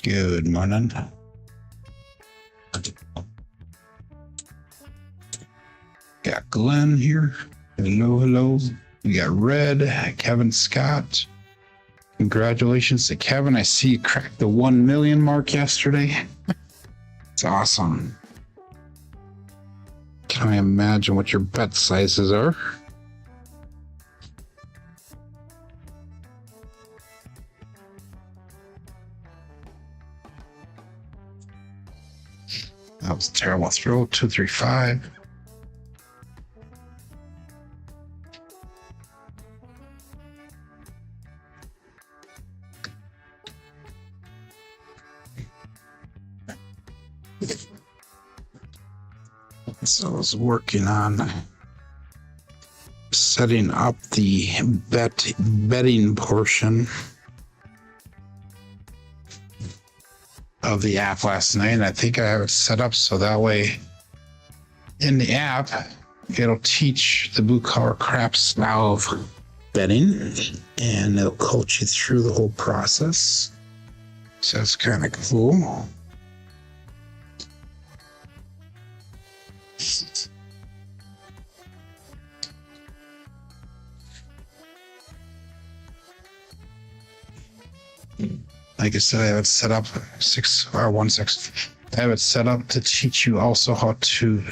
Good morning. Got Glenn here. Hello. We got Red, Kevin Scott. Congratulations to Kevin. I see you cracked the 1 million mark yesterday. It's awesome. Can I imagine what your bet sizes are? That was a terrible throw. 235. So I was working on setting up the betting portion of the app last night, and I think I have it set up so that way in the app it'll teach the blue collar craps style of betting, and it'll coach you through the whole process. So that's kind of cool. Like I said, I have it set up 6R16. I have it set up to teach you also how to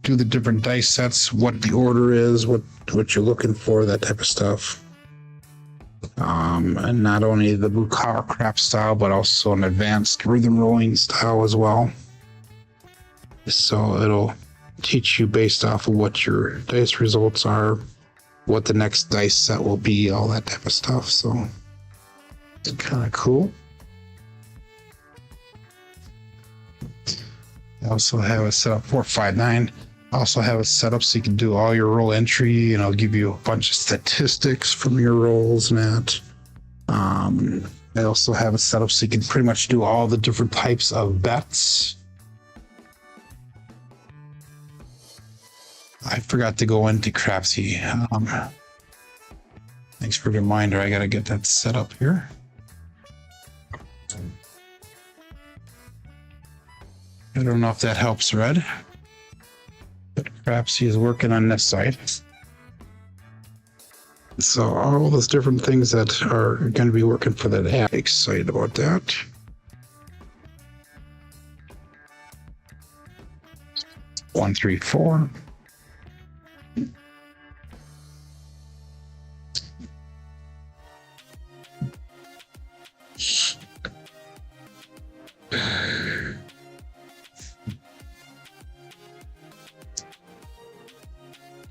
do the different dice sets, what the order is, what you're looking for, that type of stuff. And not only the blue collar crap style, but also an advanced rhythm rolling style as well. So it'll teach you based off of what your dice results are, what the next dice set will be, all that type of stuff. So it's kind of cool. I also have it set up 459. I also have it set up so you can do all your roll entry, and I'll give you a bunch of statistics from your rolls and that. I also have it set up so you can pretty much do all the different types of bets. I forgot to go into Crapsee. Thanks for the reminder. I gotta get that set up here. I don't know if that helps, Red, but Crapsee is working on this side. So all those different things that are going to be working for that app. Excited about that. One, 3, 4.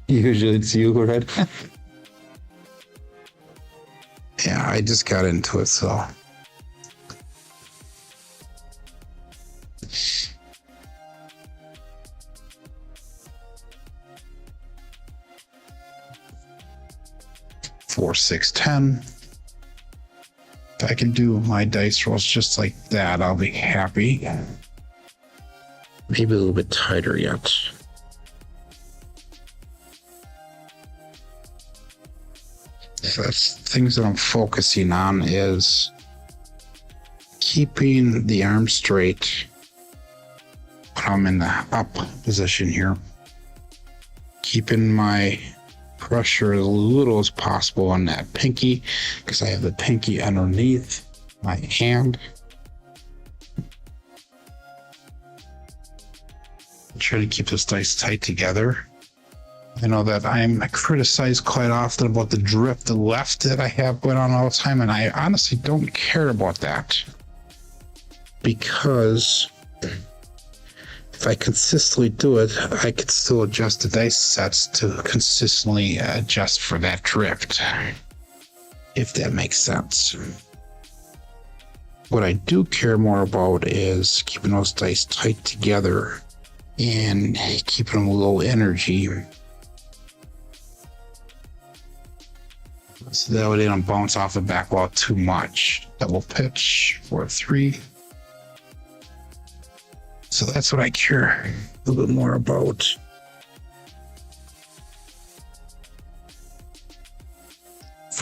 Usually it's you, right? Yeah, I just got into it, so. Four, 6, 10. If I can do my dice rolls just like that, I'll be happy. Maybe a little bit tighter yet. So that's things that I'm focusing on, is keeping the arm straight when I'm in the up position here. Keeping my pressure as little as possible on that pinky, because I have the pinky underneath my hand. Try to keep this dice tight together. I know that I'm criticized quite often about the drift, the left that I have going on all the time, and I honestly don't care about that, because if I consistently do it, I could still adjust the dice sets to consistently adjust for that drift, if that makes sense. What I do care more about is keeping those dice tight together and keeping them low energy, so that way they don't bounce off the back wall too much. Double pitch, 4-3. So that's what I care a little bit more about.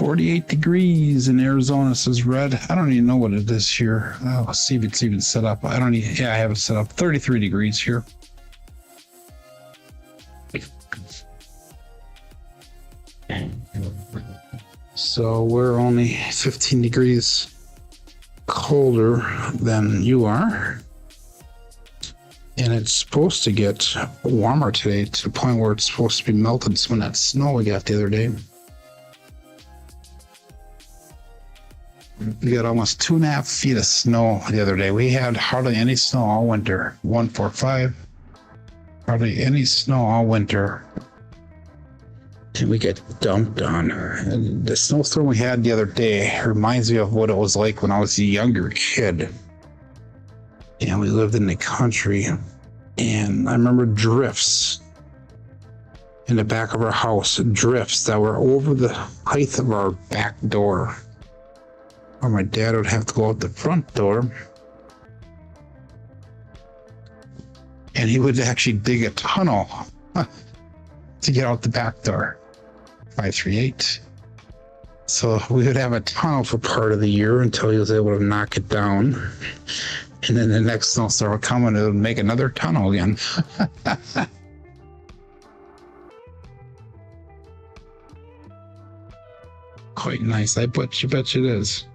48 degrees in Arizona, says red. I don't even know what it is here. Let's see if it's even set up. I have it set up. 33 degrees here. So we're only 15 degrees colder than you are. And it's supposed to get warmer today to the point where it's supposed to be melted some of that snow we got the other day. We got almost 2.5 feet of snow the other day. We had hardly any snow all winter. 145. Hardly any snow all winter. And we get dumped on. And the snowstorm we had the other day reminds me of what it was like when I was a younger kid. And we lived in the country. And I remember drifts in the back of our house. Drifts that were over the height of our back door. Or my dad would have to go out the front door. And he would actually dig a tunnel to get out the back door. 538. So we would have a tunnel for part of the year until he was able to knock it down. And then the next snowstorm would come and it would make another tunnel again. Quite nice. I bet you it is.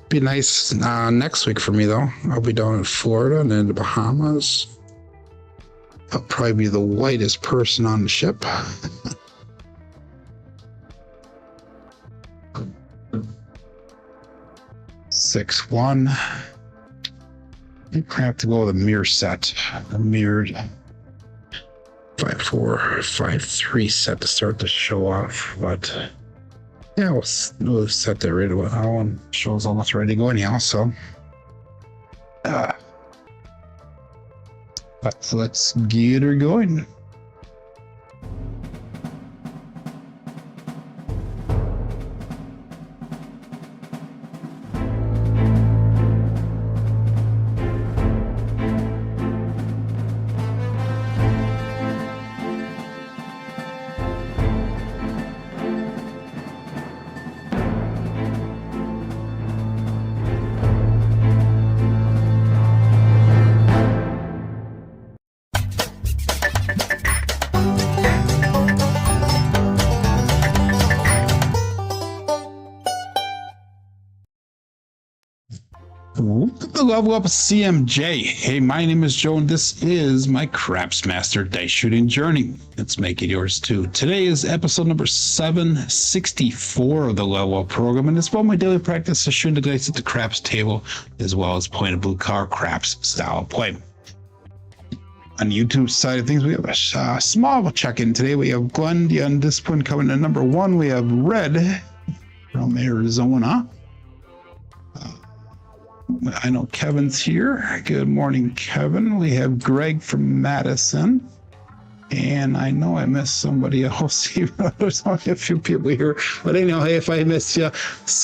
Be nice next week for me though. I'll be down in Florida and in the Bahamas. I'll probably be the whitest person on the ship. 6-1. You have to go with a mirror set. A mirrored 5-4, 5-3 set to start the show off. But yeah, we'll set that right away. That one show's almost ready to go anyhow, so. But let's get her going. Level up CMJ. Hey, my name is Joe and this is my Craps Master Dice Shooting Journey. Let's make it yours too. Today is episode number 764 of the Level Up program, and it's about my daily practice of shooting the dice at the craps table, as well as playing a blue collar craps style of play. On the YouTube side of things, we have a small check-in today. We have Glenn, the Undisciplined, coming in number 1. We have Red from Arizona. I know Kevin's here. Good morning, Kevin. We have Greg from Madison. And I know I missed somebody else. There's only a few people here. But anyhow, hey, if I missed you,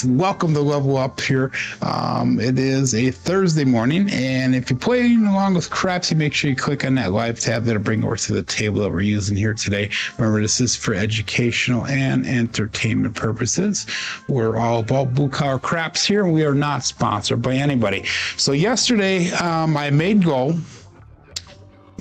welcome to Level Up here. It is a Thursday morning. And if you're playing along with Crapsee, make sure you click on that live tab that'll bring over to the table that we're using here today. Remember, this is for educational and entertainment purposes. We're all about blue collar craps here. We are not sponsored by anybody. So yesterday, I made goal.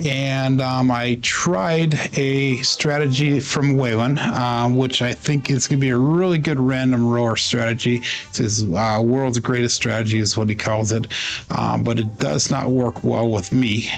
And I tried a strategy from Waylon, which I think is going to be a really good random roar strategy. It's his world's greatest strategy is what he calls it. But it does not work well with me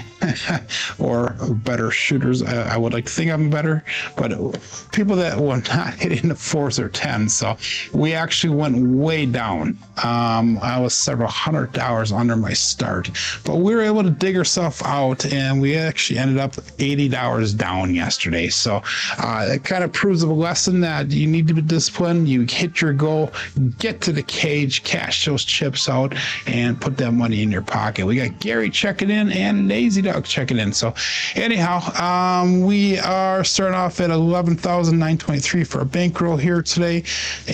or better shooters. I would like to think I'm better, but people that were not hitting the 4s or 10s. So we actually went way down. I was several $100 under my start, but we were able to dig ourselves out, and we actually ended up $80 down yesterday. So it kind of proves a lesson that you need to be disciplined. You hit your goal, get to the cage, cash those chips out, and put that money in your pocket. We got Gary checking in and Lazy Dog checking in. So anyhow, we are starting off at $11,923 for a bankroll here today,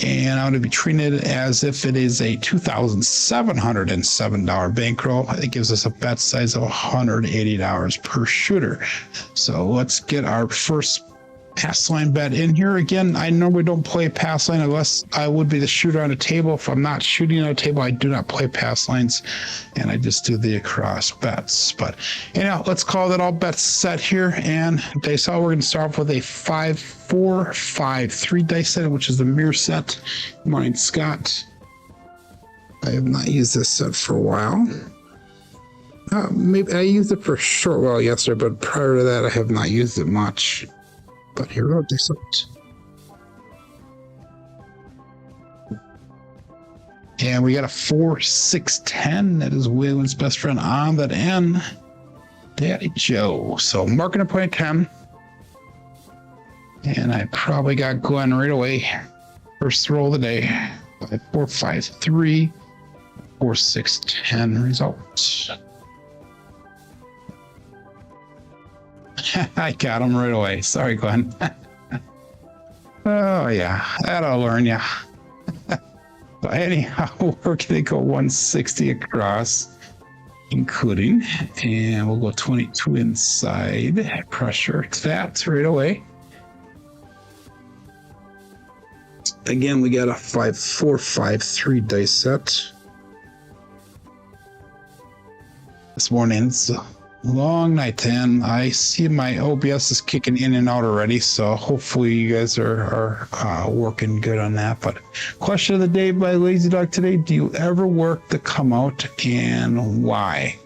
and I'm going to be treating it as if it is a $2,707 bankroll. It gives us a bet size of $180 per shooter. So let's get our first pass line bet in here. Again, I normally don't play pass line unless I would be the shooter on a table. If I'm not shooting on a table, I do not play pass lines, and I just do the across bets. But anyhow, let's call that all bets set here. And dice out, we're going to start off with a 5-4-5-3 dice set, which is the mirror set. Good morning, Scott. I have not used this set for a while. Maybe I used it for a short while yesterday, but prior to that, I have not used it much. But here we go, this out. And we got a 4-6-10. That is Waylon's best friend on that end. Daddy Joe. So marking a point 10. And I probably got Glenn right away. First roll of the day. 5-4-5-3. 4-6-10 result. I got him right away. Sorry, Glenn. Oh, yeah. That'll learn you. But anyhow, we're going to go 160 across, including, and we'll go 22 inside. Pressure that right away. Again, we got a 5-4-5-3 dice set. This morning's long night, and I see my OBS is kicking in and out already, so hopefully you guys are working good on that. But question of the day by Lazy Dog today: do you ever work the come out, and why?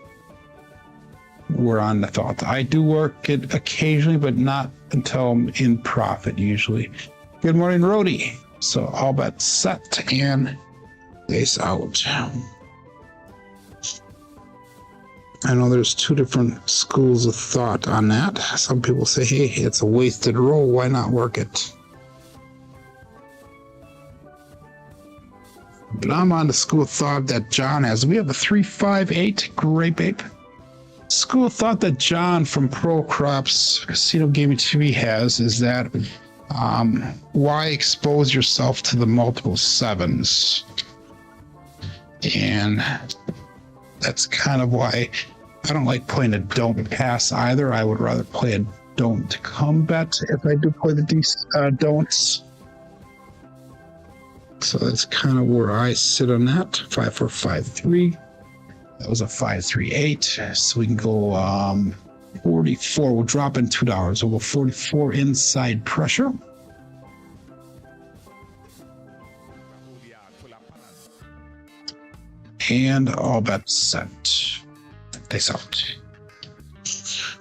We're on the thought. I do work it occasionally, but not until I'm in profit usually. Good morning, Rody. So all bets set and days out. I know there's two different schools of thought on that. Some people say, hey, it's a wasted roll. Why not work it? But I'm on the school of thought that John has. We have a 3-5-8 Grape Ape. School of thought that John from Procraps Casino Gaming TV has is that why expose yourself to the multiple sevens? And that's kind of why I don't like playing a don't pass either. I would rather play a don't come bet if I do play the don'ts. So that's kind of where I sit on that. 5-4-5-3. That was a 5-3-8. So we can go 44. We'll drop in $2. We'll go 44 inside pressure. And all bets set. Dice out.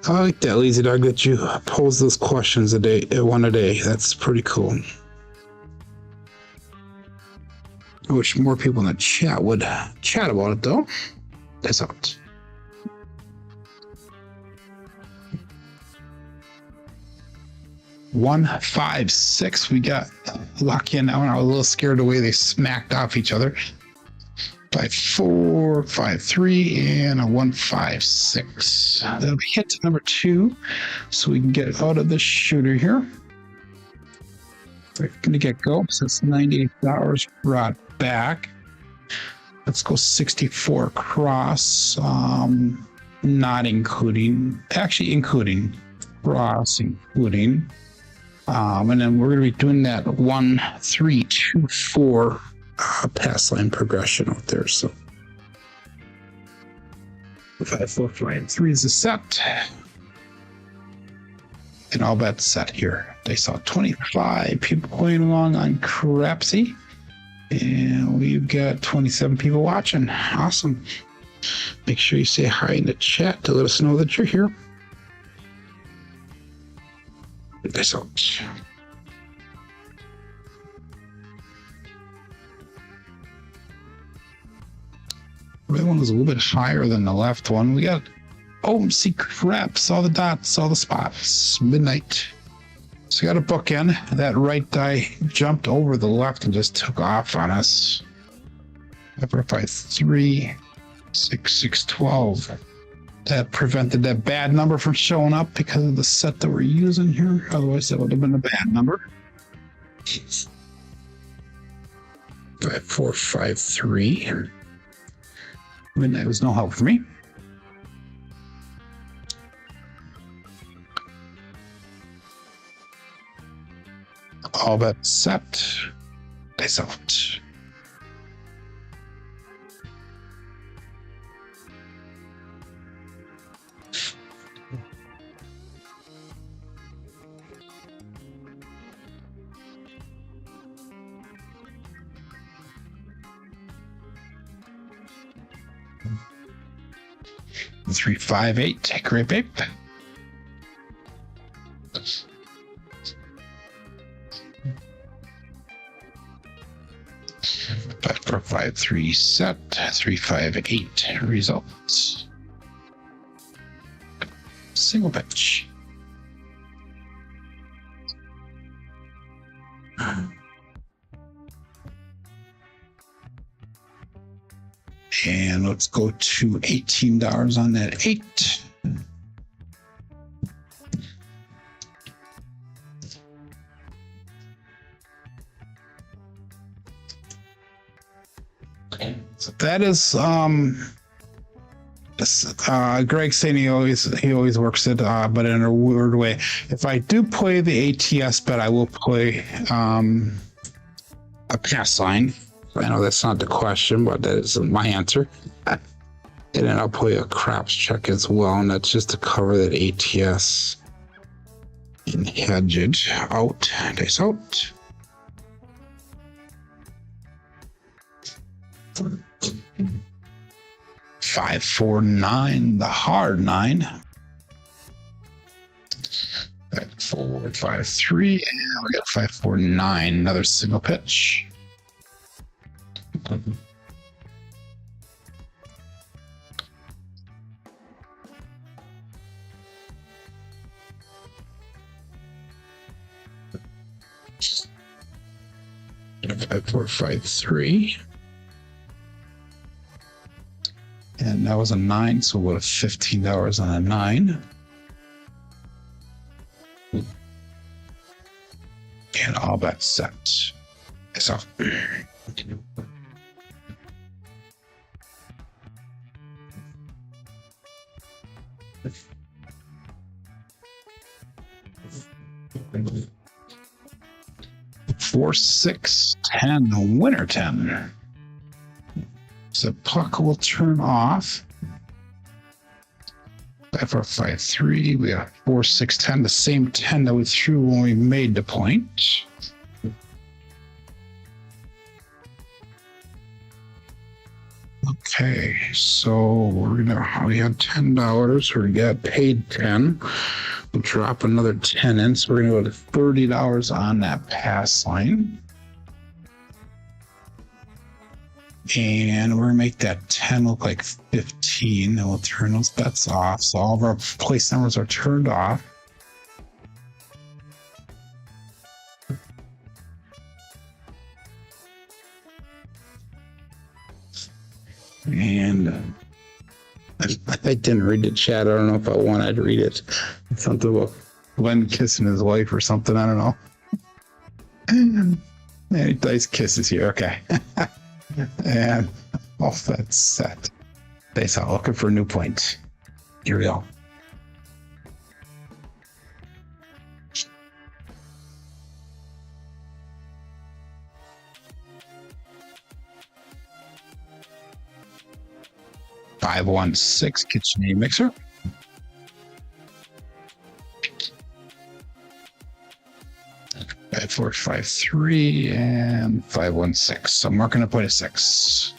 I like that, Lazy Dog, that you pose those questions one a day. That's pretty cool. I wish more people in the chat would chat about it, though. Dice out. One, 5, 6. We got lucky in that one. I was a little scared the way they smacked off each other. 5-4-5-3 and a 1-5-6. That'll be hit number 2, so we can get out of the shooter here. We're gonna get go. So it's $98 brought back. Let's go 64 across. Not including, actually including cross, including. And then we're gonna be doing that 1-3-2-4. Pass line progression out there. So 5-4-5-3 is a set, and all bets set here. They saw 25 people playing along on Crapsee, and we've got 27 people watching. Awesome. Make sure you say hi in the chat to let us know that you're here. This out. The right one was a little bit higher than the left one. We got see craps, all the dots, all the spots. Midnight. So got a bookend. That right die jumped over the left and just took off on us. 5-4-5-3, 6-6-12. That prevented that bad number from showing up because of the set that we're using here. Otherwise, that would have been a bad number. 5-4-5-3. Midnight was no help for me. All bet set. Dice out. Three, 5, 8. Great, babe. 5, 4, 5, 3 set. 3, 5, 8 results. Single pitch. And let's go to $18 on that 8. So that is Greg saying he always works it, but in a weird way. If I do play the ATS bet, I will play a pass line. I know that's not the question, but that is my answer. And then I'll play a craps check as well, and that's just to cover that ATS and hedge it out. Dice out. Five, 4, 9, the hard 9. 5, 4, 5, 3, and we got 5, 4, 9. Another single pitch. Five, 4, 5, 3. And that was a 9, so we'll go to $15 on a 9. And all bet set. So 4, 6, 10, winner 10. So puck will turn off. 5, 4, 5, 3. We got 4, 6, 10, the same 10 that we threw when we made the point. Okay, so we had $10. We got paid 10. We'll drop another 10 in, so we're gonna go to $30 on that pass line. And we're gonna make that 10 look like 15, and we'll turn those bets off. So all of our place numbers are turned off. And I didn't read the chat. I don't know if I wanted to read it. Something about Glenn kissing his wife or something. I don't know. And nice kisses here. Okay. And off that set. They saw looking for a new point. Here we go. $516 KitchenAid mixer. $5, 4, 5, 3 and $516. So I'm marking up point of 6.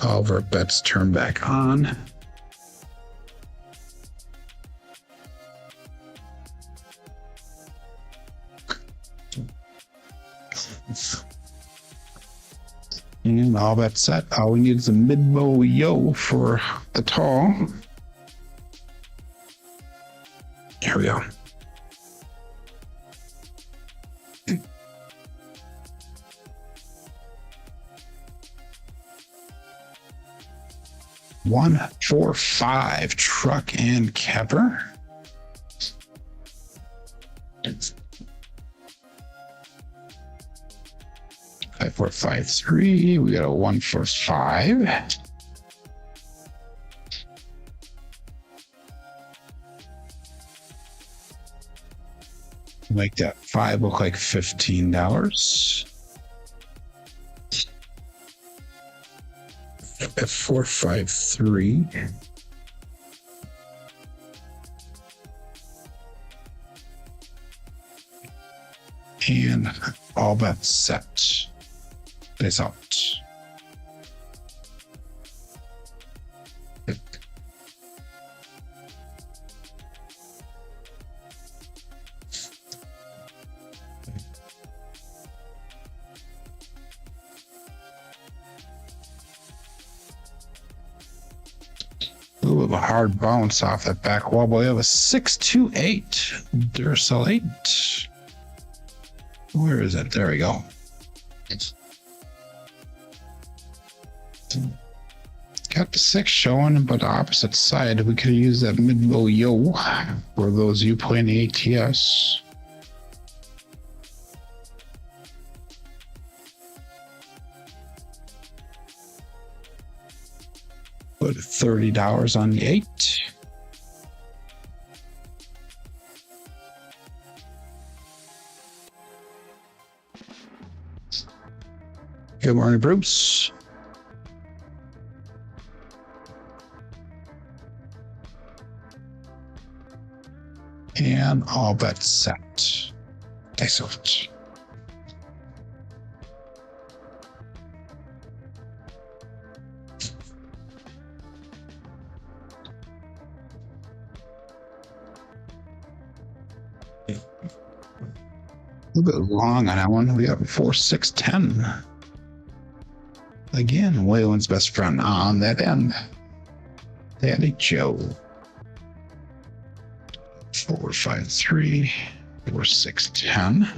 All of our bets turn back on. And all that set. All we need is a mid-bow yo for the tall. Here we go. One, 4, 5 truck and capper. 5, 4, 5, 3. We got a 1, 4, 5. Make that 5 look like $15. F453. And all bets set. Face out. A little bit of a hard bounce off that back wall, but we have a 628 Duracell 8. Where is it? There we go. Got the 6 showing, but the opposite side, we could use that mid-low yo for those of you playing the ATS. Put $30 on the 8. Good morning, Bruce. And all bets set. Excellent. A little bit long on that one. We got 4, 6, 10. Again, Waylon's best friend on that end. Daddy Joe. 4, 5, 3, 4, 6, 10.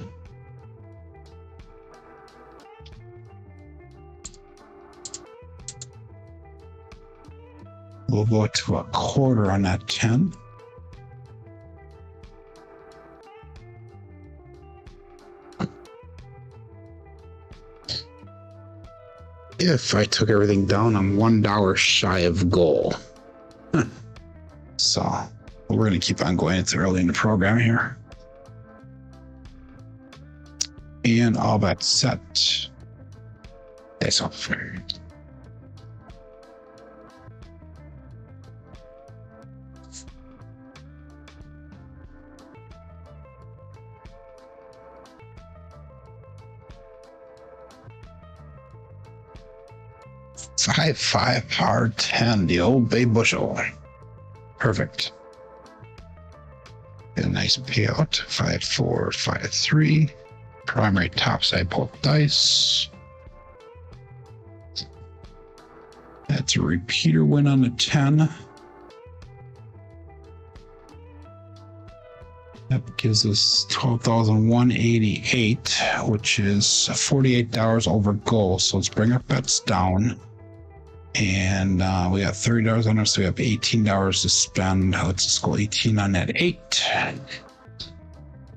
We'll go to a quarter on that 10. If I took everything down, I'm $1 shy of goal. So we're going to keep on going. It's early in the program here. And all bets set. That's all fair. Five hard 10, the old bay bushel. Perfect. Get a nice payout. 5, 4, 5, 3. Primary topside both dice. That's a repeater win on the 10. That gives us 12,188, which is $48 over goal. So let's bring our bets down. And we got $30 on us, so we have $18 to spend. Let's just go 18 on that 8.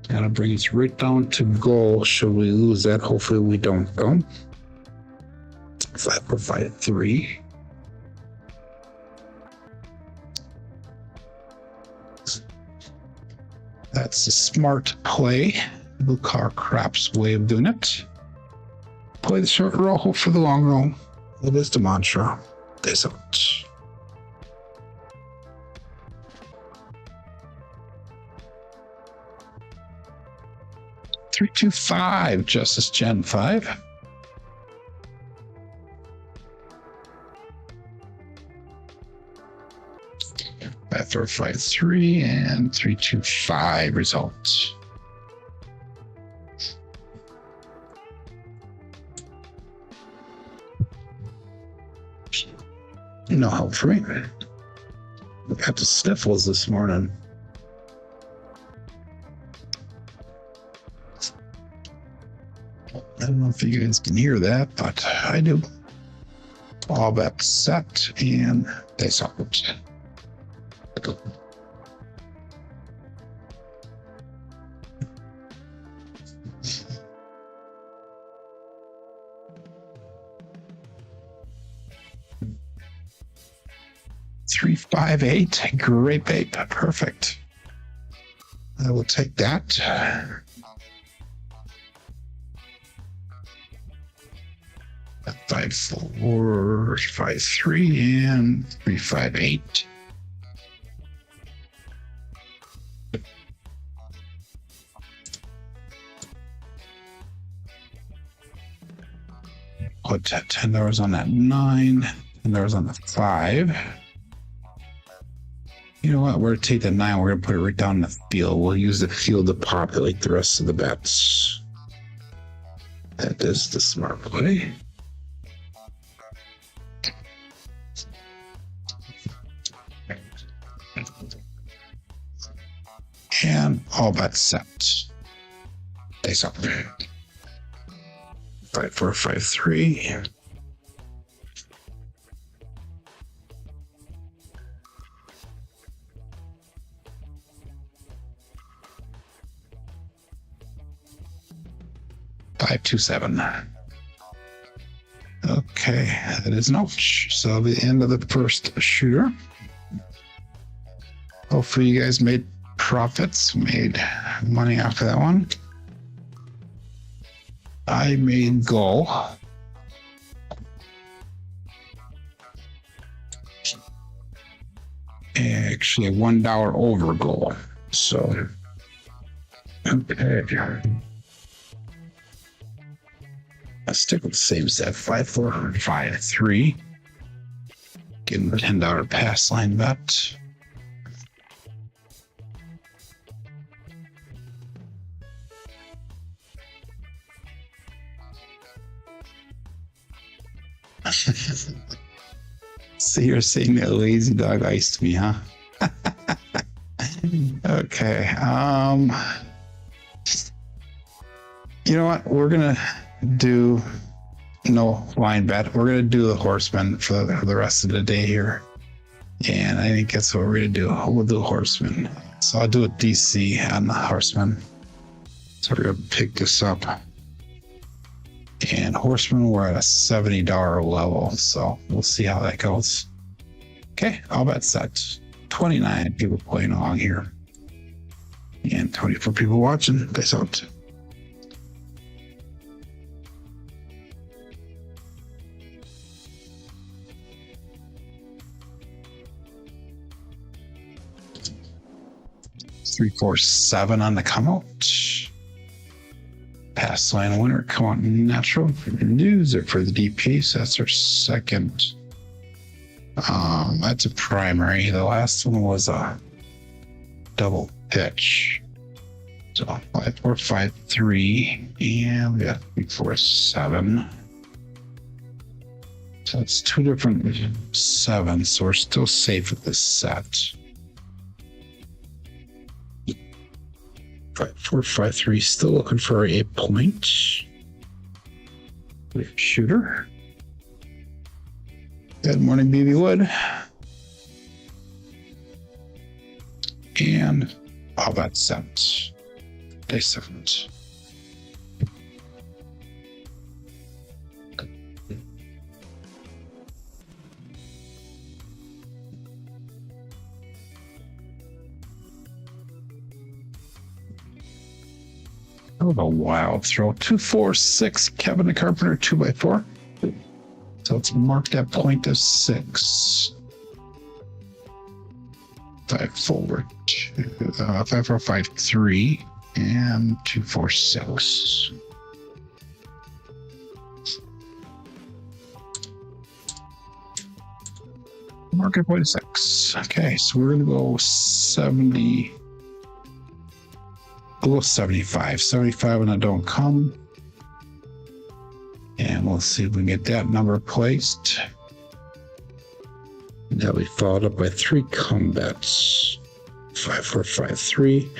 That'll bring us right down to goal. Should we lose that? Hopefully we don't, though. 5, 4, 5, 3. That's the smart play. Blue car craps way of doing it. Play the short roll, hope for the long roll. That is the mantra. This out. $325, Justice Gen 5. Five, 4, 5, 3, and 325 results. No help for me. I got the sniffles this morning. I don't know if you guys can hear that, but I do. All bets set, and they saw it. $358, great bait, perfect. I will take that. 5, 4, 5, 3, and 3, 5, 8. Put $10 on that 9, $10 on the 5. You know what? We're going to take the 9. We're going to put it right down in the field. We'll use the field to populate the rest of the bets. That is the smart play. And all bets set. Face up. 5, 4, 5, 3. Five, 2, 7. Okay, that is an ouch. So the end of the first shooter. Hopefully you guys made profits, made money off of that one. I made goal. Actually, a $1 over goal. So, okay. Let's stick with the same set. 5, 4, 5, 3. Give him a $10 pass line bet. So you're saying that lazy dog iced me, huh? Okay. You know what? We're gonna do no line bet. We're gonna do the horseman for the rest of the day here, and I think that's what we're gonna do. We'll do horseman. So I'll do a DC on the horseman. So we're gonna pick this up. And horseman, we're at a $70 level, so we'll see how that goes. Okay, all bets set. 29 people playing along here, and 24 people watching. Peace out. Three, 4, 7 on the come out. Pass line winner, come on, natural. Loser for the DP, so that's our second. That's a primary. The last one was a double pitch. So 5, 4, 5, 3, and we got 3, 4, 7. So it's two different 7s, so we're still safe with this set. 5, 4, 5, 3, still looking for a point. Shooter. Good morning, BB Wood. And all that set. Day 7. Oh, a wild throw. 2, 4, 6. Kevin the Carpenter, 2x4. So let's mark that point of 6. 5, 4, 2, 5, 4, 5, 3, and 2, 4, 6. Market point of 6. Okay, so we're gonna go 70. We'll go 75. 75 when I don't come. And we'll see if we can get that number placed. That'll be followed up by 3 combats. 5, 4, 5, 3.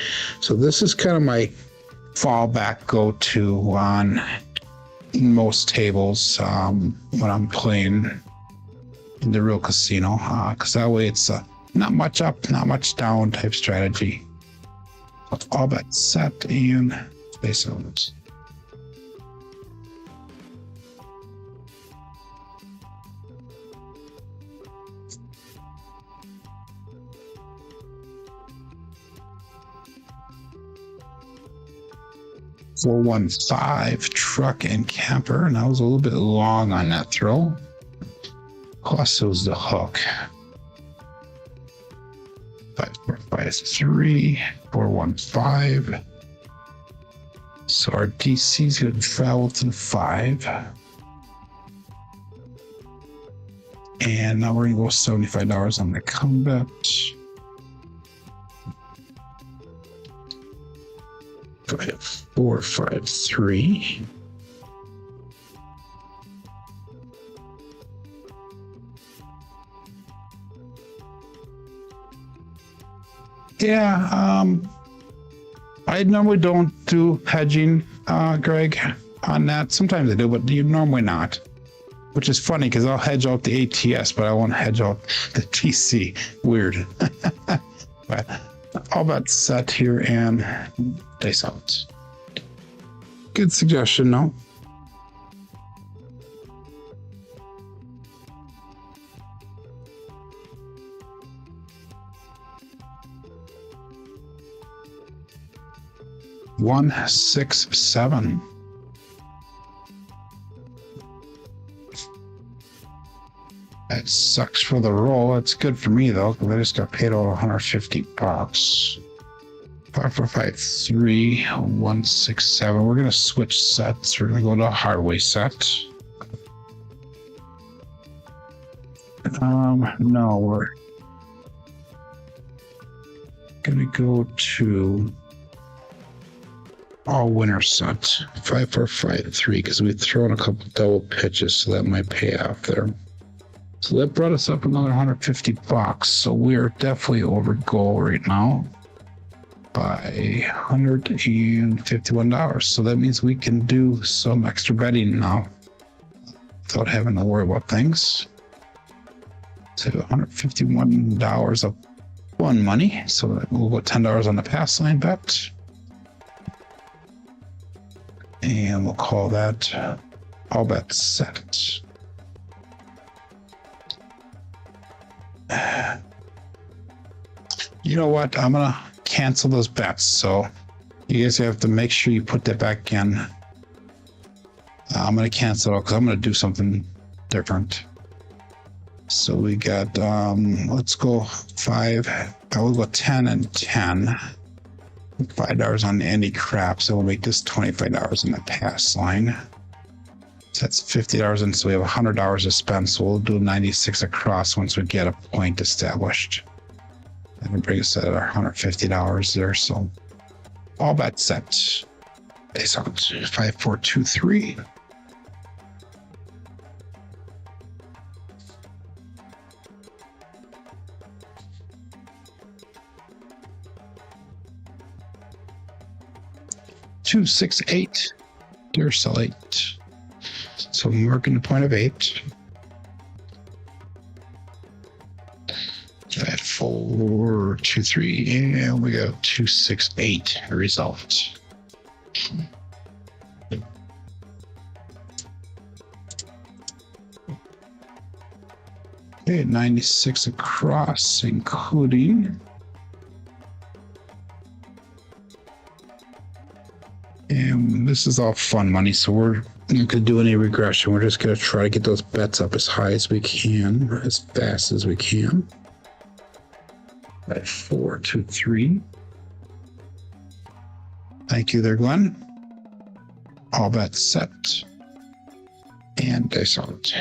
So this is kind of my fallback go-to on most tables when I'm playing in the real casino. Because that way it's not much up, not much down type strategy. All bets set and base elements. 415 truck and camper, and I was a little bit long on that throw. Plus it was the hook. 5453 415. So our DC is going to travel to 5. And now we're going to go $75 on the combat. Go ahead, 453. Yeah, I normally don't do hedging, Greg, on that. Sometimes I do, but you normally not. Which is funny because I'll hedge out the ATS, but I won't hedge out the TC. Weird. But all that set here and dice out. Good suggestion, no? One, 6, 7. That sucks for the roll. It's good for me though, because I just got paid over 150 bucks. 5, 4, 5, 3, 1, 6, 7. We're gonna switch sets. We're gonna go to a Hardway set. No, we're gonna go to all winner set. 5, 4, 5, 3, because we've thrown a couple double pitches, so that might pay off there. So that brought us up another 150 bucks. So we are definitely over goal right now by $151. So that means we can do some extra betting now without having to worry about things. So $151 of one money. So we'll go $10 on the pass line bet. And we'll call that all bet set. You know what? I'm gonna cancel those bets. So you guys have to make sure you put that back in. I'm gonna cancel it because I'm gonna do something different. So we got let's go 5. I will go 10 and 10. $5 on any craps. So we'll make this $25 in the pass line. So that's $50, and so we have $100 to spend. So we'll do 96 across once we get a point established. That would bring us at our $150 there. So all bet set. Base out 5, 4, 2, 3. Two, 6, 8. Dear sell 8. So I'm marking the point of 8. 5, 4, 2, 3, and we got 2, 6, 8 result. Okay, 96 across, including. And this is all fun money, so we're not going to do any regression. We're just going to try to get those bets up as high as we can, or as fast as we can. 5, 4, 2, 3. Thank you there, Glenn. All bets set. And dice out.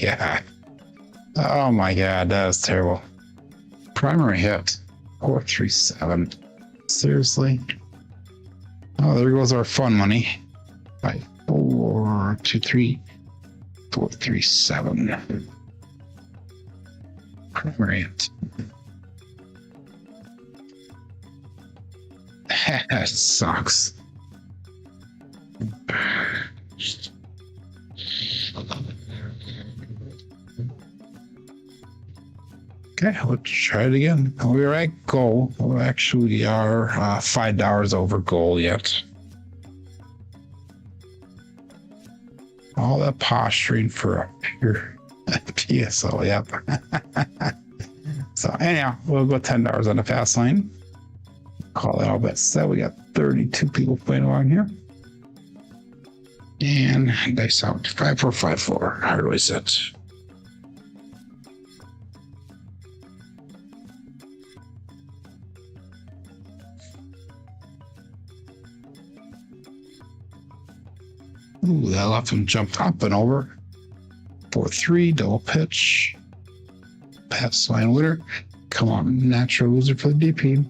God. Oh my God, that was terrible. Primary hit 437. Seriously? Oh, there goes our fun money. 5, 4, 2, 3, 437. Primary hit. That sucks. Okay, let's try it again. We're at goal. We actually are $5 over goal yet. All that posturing for a pure PSO. Yep. So anyhow, we'll go $10 on the fast lane. Call that all bet set. We got 32 people playing along here. And dice out 5454. Hardway set. Ooh, that left him jumped up and over. 4-3, double pitch. Pass line winner. Come on, natural loser for the DP.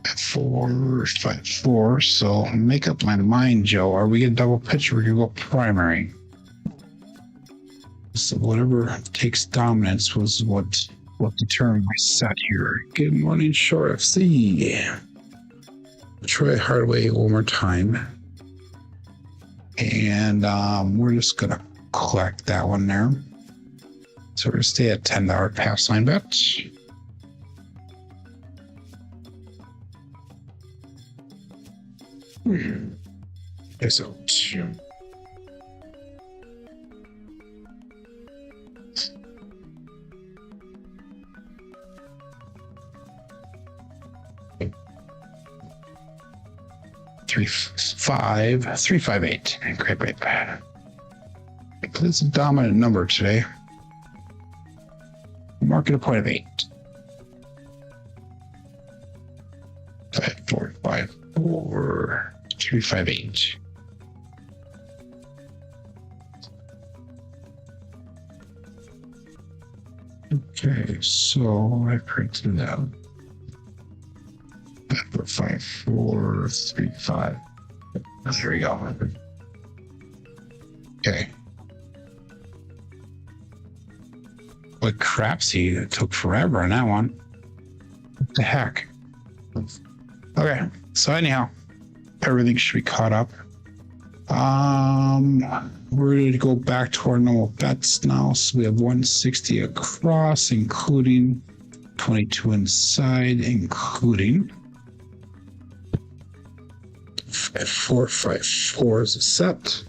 4-5-4. So make up my mind, Joe. Are we gonna double pitch or are we gonna go primary? So whatever takes dominance was what determined my set here. Good morning, Shore FC. Try Hardway one more time. And we're just gonna collect that one there. So we're gonna stay at $10 pass line bet. So 358. Great, great. It's a dominant number today. Market a point of 8. 5, 4, 5, 4, 358. Okay, so I printed it out. 5, 4, 3, 5. There we go. Okay. But Crapsee, it took forever on that one. What the heck? Okay, so anyhow, everything should be caught up. We're ready to go back to our normal bets now. So we have 160 across, including 22 inside, including 454 is a set.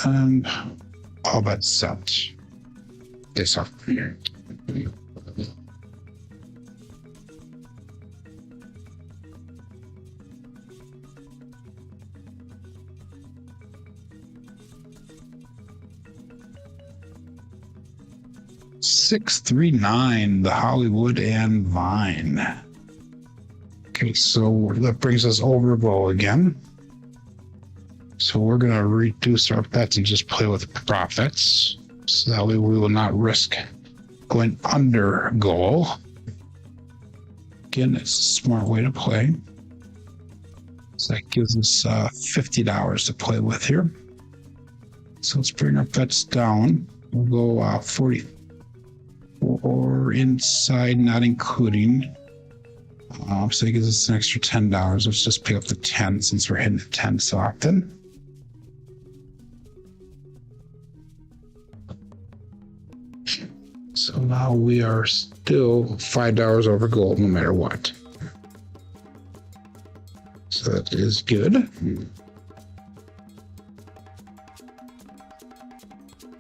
And all bets set. This off here. $639, the Hollywood and Vine. Okay, so that brings us over goal again. So we're going to reduce our bets and just play with profits. So that way we will not risk going under goal. Again, it's a smart way to play. So that gives us $50 to play with here. So let's bring our bets down. We'll go 44 inside, not including. So it gives us an extra $10. Let's just pick up the 10 since we're hitting the 10 so often. So now we are still $5 over gold no matter what. So that is good.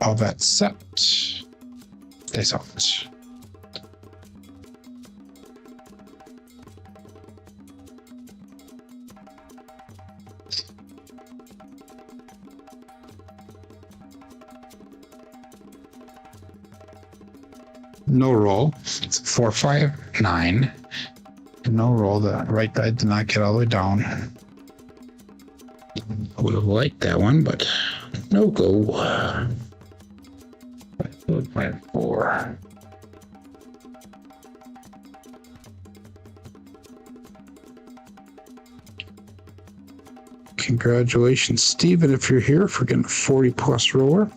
All that set. That's out. No roll. It's 459. No roll. The right die did not get all the way down. I would have liked that one, but no go. 5, 4. Congratulations, Steven, if you're here, for getting a 40 plus roller.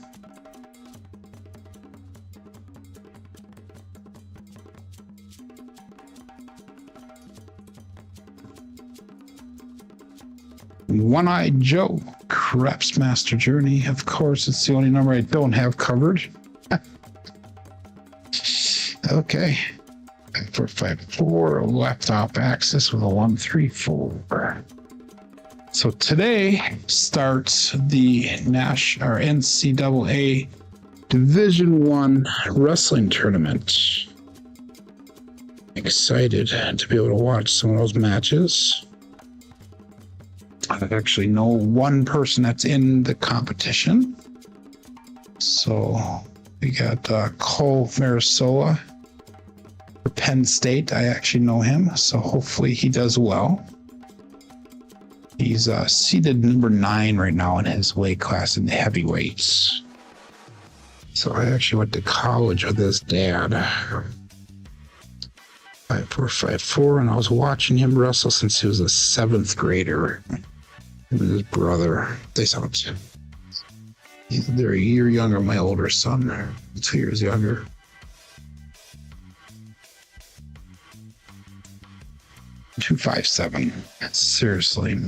One-Eyed Joe, Craps Master Journey. Of course, it's the only number I don't have covered. Okay. 454, left off axis with a 134. So today starts the NCAA Division I wrestling tournament. Excited to be able to watch some of those matches. I actually know one person that's in the competition. So we got Cole Marisola for Penn State. I actually know him, so hopefully he does well. He's seated number 9 right now in his weight class in the heavyweights. So I actually went to college with his dad. 5454, and I was watching him wrestle since he was a 7th grader. Him and his brother. They're a year younger than my older son. They're 2 years younger. $257. Seriously.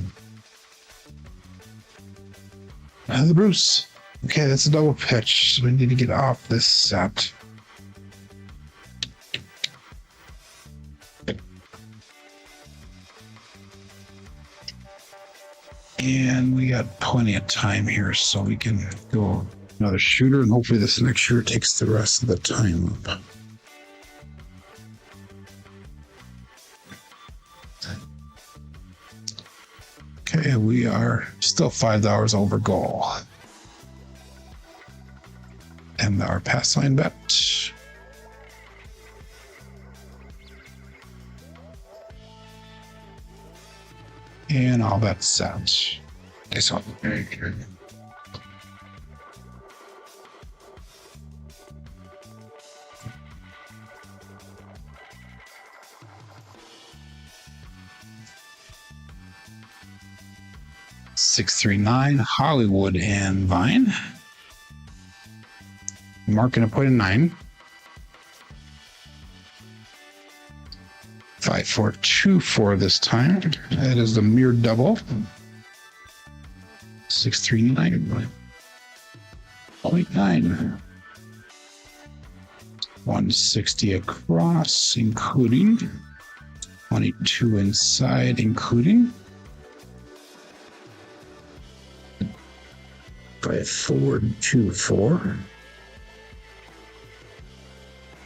The Bruce. Okay, that's a double pitch, so we need to get off this set. And we got plenty of time here, so we can go another shooter, and hopefully this next shooter takes the rest of the time up. Okay, we are still $5 over goal. And our pass line bet. And all that set. This one. Very good. $639 Hollywood and Vine. Marking a point of 9. 5424 this time. That is the mere double. 639. 0.9. 160 across, including 22 inside, including 5424.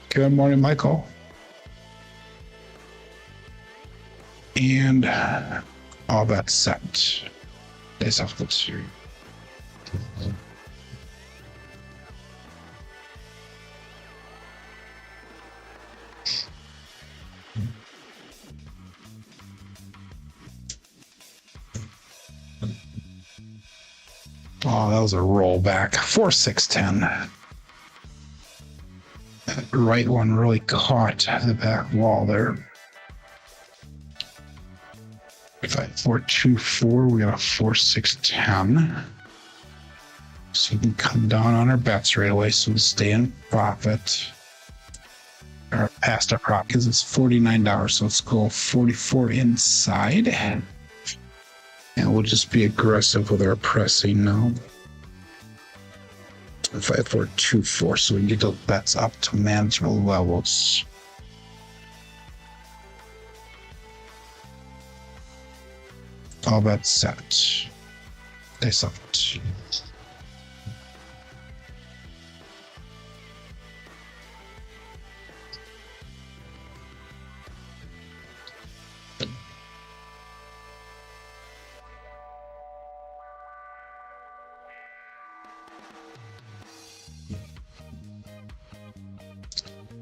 Good morning, Michael. And all that set. Days off the series. Oh, that was a rollback. 4-6-10. That right one really caught the back wall there. 5424, we got a 4-6-10. So we can come down on our bets right away, so we stay in profit. Or past our profit, because it's $49, so let's go 44 inside. And we'll just be aggressive with our pressing now. 5424, so we can get those bets up to manageable levels. All that set. They soft.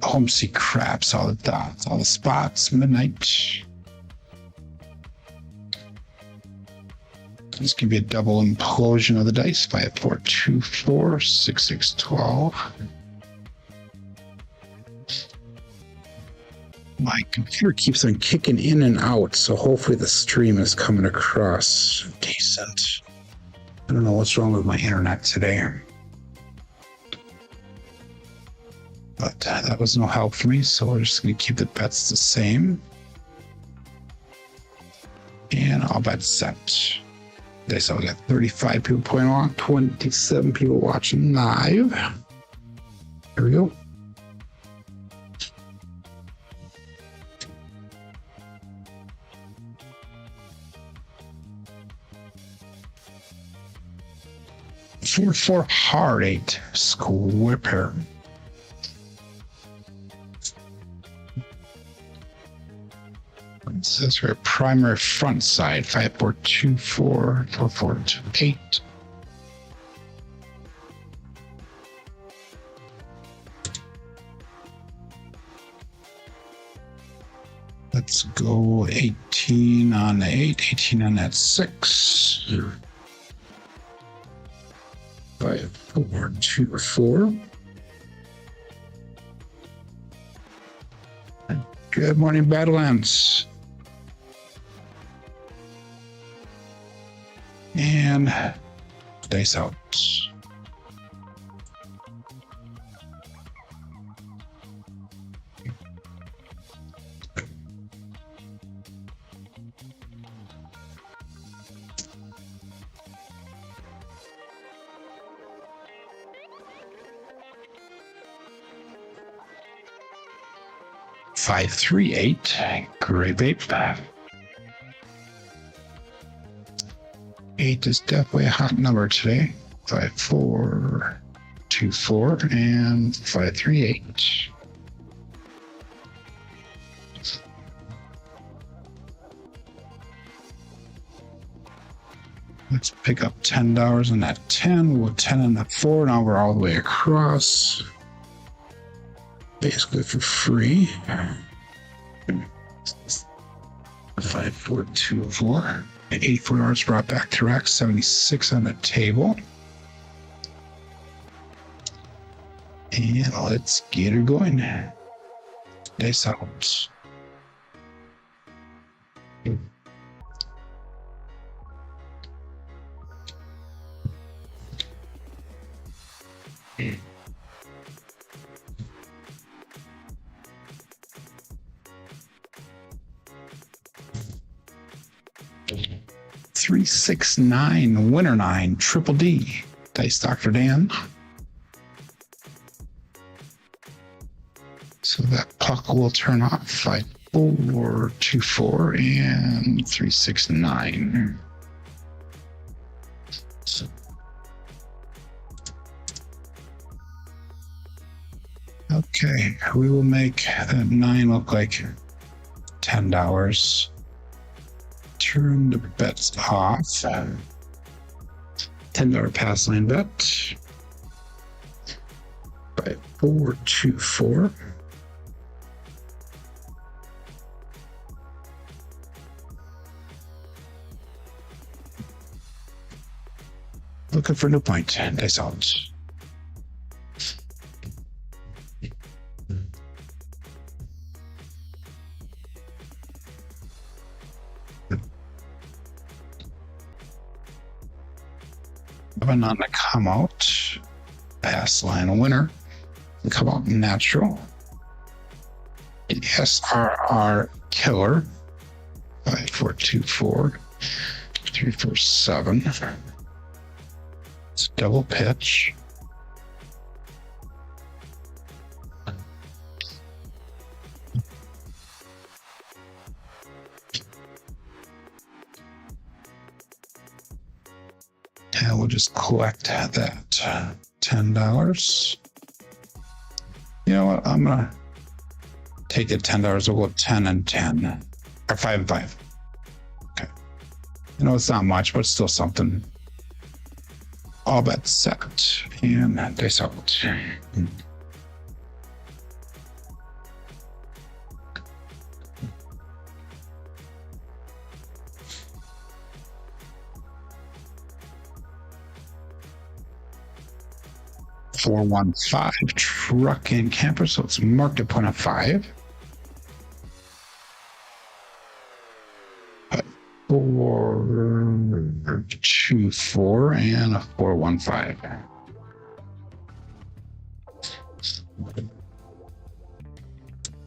Home see craps, all the dots, all the spots, midnight. This can be a double implosion of the dice. 5424, 6612. My computer keeps on kicking in and out, so hopefully the stream is coming across decent. I don't know what's wrong with my internet today. But that was no help for me, so we're just going to keep the bets the same. And all bets set. Okay, so we got 35 people playing along, 27 people watching live. Here we go. 4-4 hard 8 square pair. It says for primary front side 5-4-2-4 4-4-2-8. Let's go 18 on the 8, 18 on that 6. 5-4-2-4. Good morning, Badlands. And dice out. Five, 3, 8. Great vape. 8 is definitely a hot number today. 5-4-2-4 and 5-3-8. Let's pick up $10 on that 10. We'll 10 on that 4. Now we're all the way across. Basically for free. 5-4-2-4. 84 yards brought back to rack. 76 on the table. And let's get her going. Dice out. Three, 6, 9, winner 9, triple D. Dice Dr. Dan. So that puck will turn off. 5-4-2-4 and 3-6-9. Okay, we will make that 9 look like $10. Turn the bets off. $10 pass line bet. 5-4-2-4. Looking for new point. Dice out. On the come out, pass line winner, come out natural. SRR killer, 5-4-2-4, 3-4-7. It's double pitch. And we'll just collect that $10. You know what? I'm gonna take it $10. We'll go 10 and 10, or 5 and 5. Okay. You know, it's not much, but it's still something. All bets set, and dice out. 415 truck and camper, so it's marked at 0.5. 424 and a 415.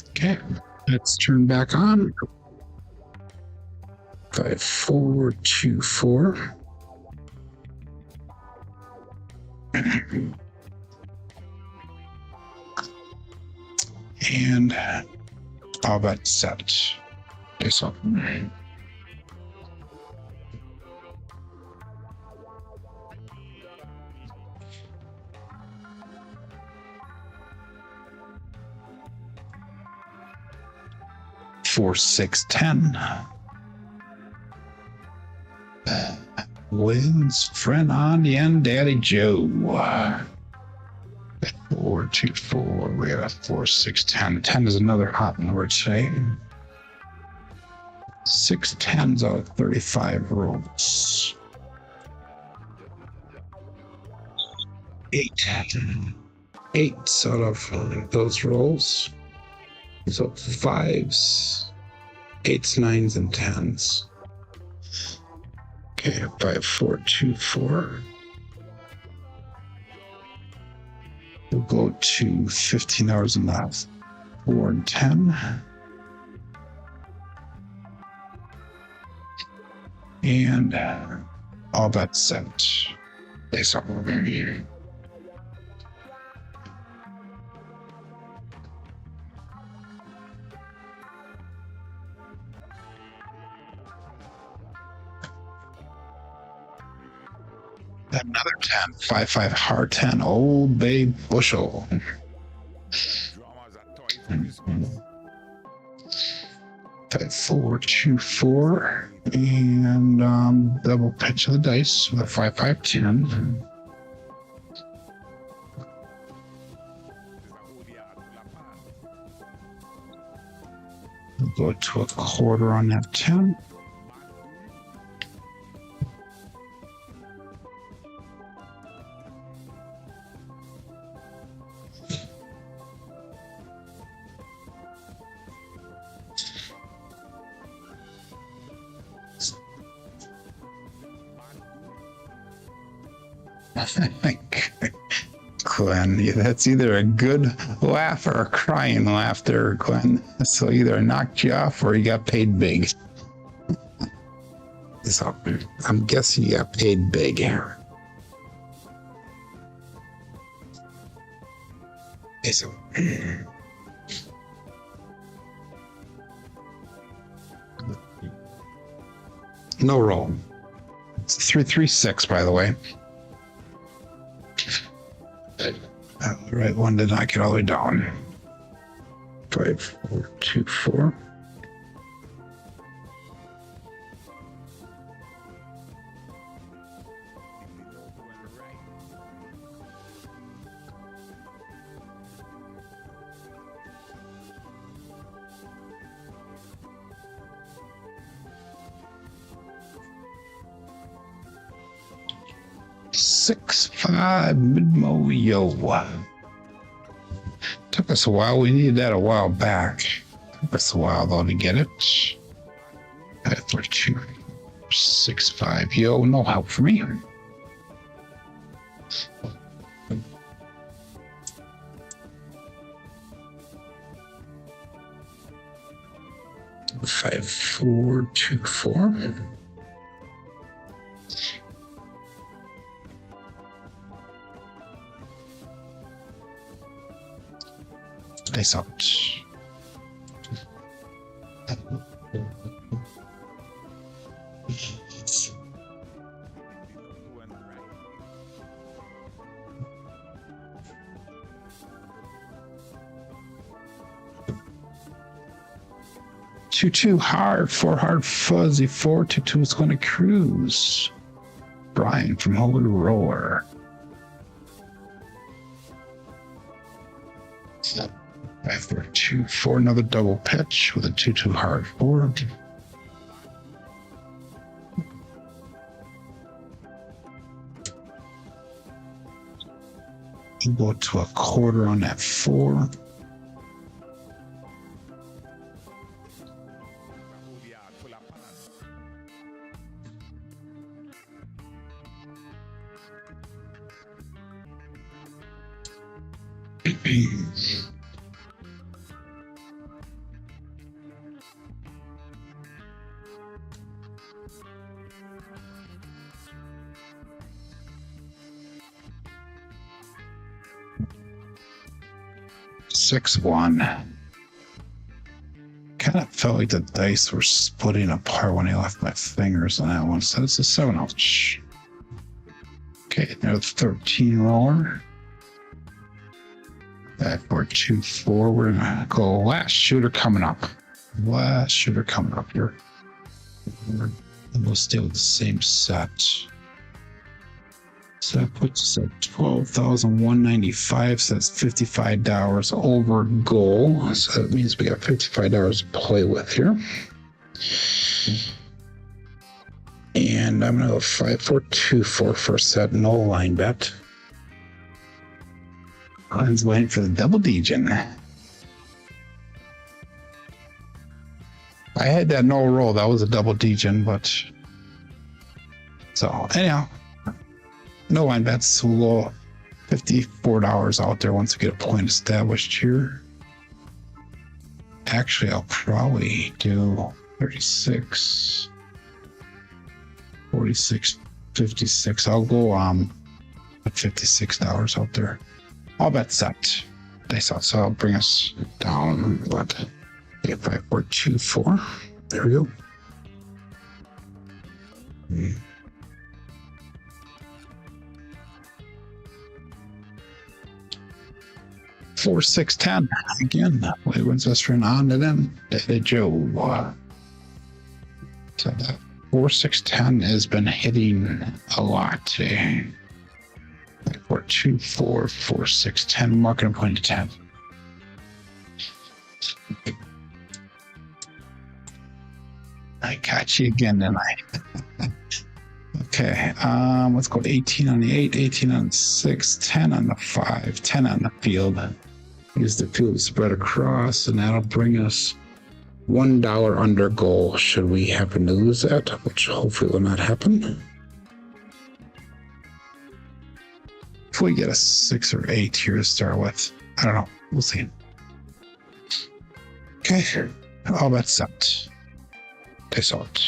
Okay, let's turn back on. 5424. And all that set. Okay, so 4, 6, 10. Williams, friend on the end, Daddy Joe. 4, 2, 4. We have 4, 6, 10. 10 is another hot number today. 6 10s out of 35 rolls. 8 8s out of those rolls. So 5s, 8s, 9s, and 10s. Okay, 5, 4, 2, 4. We'll go to 15 hours and that. 4 and 10. And all that's set. It's over here. Another 10, 5, 5, hard 10, Old Bay bushel. 5, 4, 2, 4, and double pitch of the dice with a 5, 5, 10. We'll go to a quarter on that 10. Glenn, that's either a good laugh or a crying laugh there, Glenn. So either I knocked you off or you got paid big. So I'm guessing you got paid big here. So, no roll. It's 336, by the way. The right one did not get all the way down. 5, 4, 2, 4. Six, 5, mid-mo-yo. Took us a while. We needed that a while back. Took us a while, though, to get it. 5, 4, 2, 6, 5. Yo, no help for me. Five, 4, 2, 4. Nice out. Two hard, 4 hard fuzzy, 4 2 is going to cruise. Brian from Holy Roller. 5, 4, 2, 4, another double pitch with a 2 hard 4. You go to a quarter on that 4. Six, 1. Kind of felt like the dice were splitting apart when I left my fingers on that one. So it's a 7 ouch. Okay, now 13 roller. 5, 4, 2, 4. We're gonna go last shooter coming up. last shooter coming up here. And we'll stay with the same set. So that puts us at 12,195. So that's $55 over goal. So that means we got $55 to play with here. And I'm going to go 5-4-2-4 for set, no line bet. Glenn's waiting for the double degen. I had that no roll. That was a double degen, but so anyhow, no line bets. We'll go $54 out there once we get a point established here. Actually, I'll probably do 36, 46, 56. I'll go at $56 out there. All bets set. Dice out, so I'll bring us down. What? 5, 4, 2, 4. There we go. 4, 6, 10. Again, we wins us for an on to them. Daily Joe. So that 4, 6, 10 has been hitting a lot today. 4, 2, 4, 4, 6, 10. Marking a point to 10. I got you again tonight. Okay, let's go 18 on the 8, 18 on the 6, 10 on the 5, 10 on the field. Use the field spread across, and that'll bring us $1 under goal should we happen to lose that, which hopefully will not happen. If we get a 6 or 8 here to start with, I don't know. We'll see. Okay, all bets set. Dice out.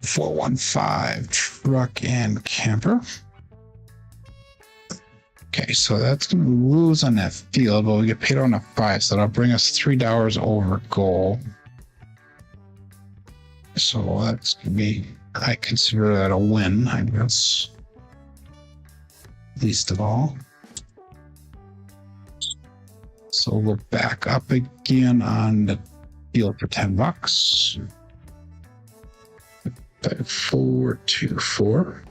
$415 truck and camper. Okay, so that's going to lose on that field, but we get paid on a 5, so that'll bring us $3 over goal. So that's going to be, I consider that a win, I guess. Least of all. So we'll go back up again on the field for $10. 5, 4, 2, 4.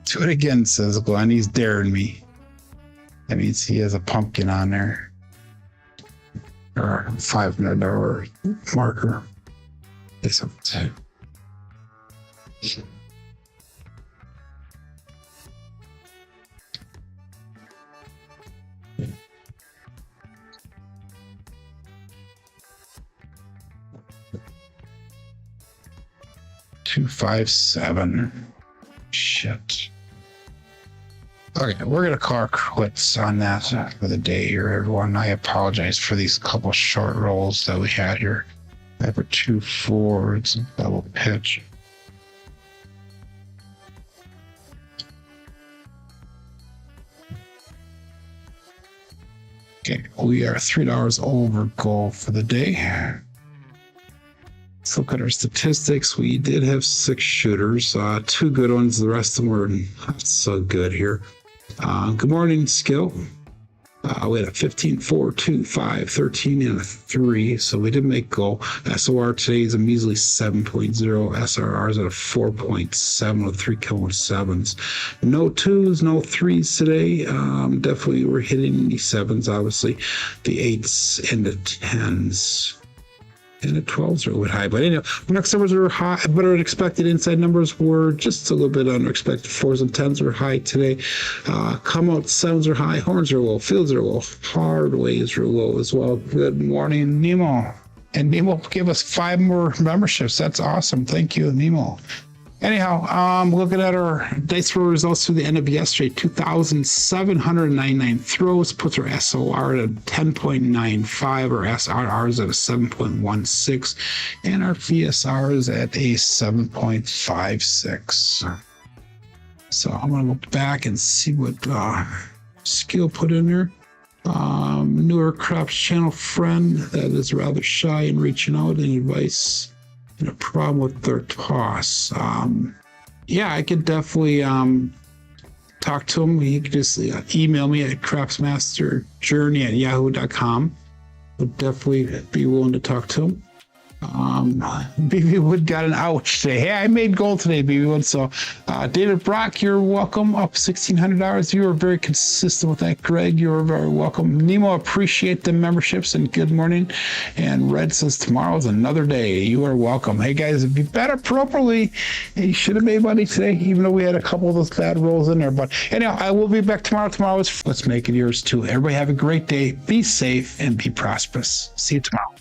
Do it again, says Glenn. He's daring me. That means he has a pumpkin on there. Or a $500 marker. It's up to. $257. Shit. Okay, we're gonna call our quits on that for the day here, everyone. I apologize for these couple short rolls that we had here. I have a 2 forwards and double pitch. Okay, we are $3 over goal for the day. Let's look at our statistics. We did have 6 shooters, 2 good ones. The rest of them were not so good here. Good morning, skill. We had a 15, 4, 2, 5, 13, and a 3. So we did make goal. SOR today is a measly 7.0. SRR is at a 4.7 with 3 killing 7s. No 2s, no 3s today. Definitely we're hitting the 7s, obviously. The 8s and the 10s. And the 12s are a little bit high. But anyway, next numbers are high, better than expected. Inside numbers were just a little bit unexpected. 4s and 10s are high today. Come out 7s are high. Horns are low. Fields are low. Hardways are low as well. Good morning, Nemo. And Nemo gave us 5 more memberships. That's awesome. Thank you, Nemo. Anyhow, looking at our dice roll results through the end of yesterday, 2,799 throws, puts our SOR at a 10.95, our SRR is at a 7.16, and our VSR is at a 7.56. So I'm going to go back and see what skill put in there. Newer Craps channel friend that is rather shy in reaching out and advice and a problem with their toss. Yeah, I could definitely talk to him. He could just email me at crapsmasterjourney@yahoo.com. Would definitely be willing to talk to him. BB Wood got an ouch today. Hey, I made gold today, BB Wood. So, David Brock, you're welcome. Up $1,600. You were very consistent with that. Greg, you're very welcome. Nemo, appreciate the memberships and good morning. And Red says tomorrow is another day. You are welcome. Hey guys, if you bet appropriately, you should have made money today, even though we had a couple of those bad rolls in there. But anyhow, I will be back tomorrow. Let's make it yours too. Everybody have a great day. Be safe and be prosperous. See you tomorrow.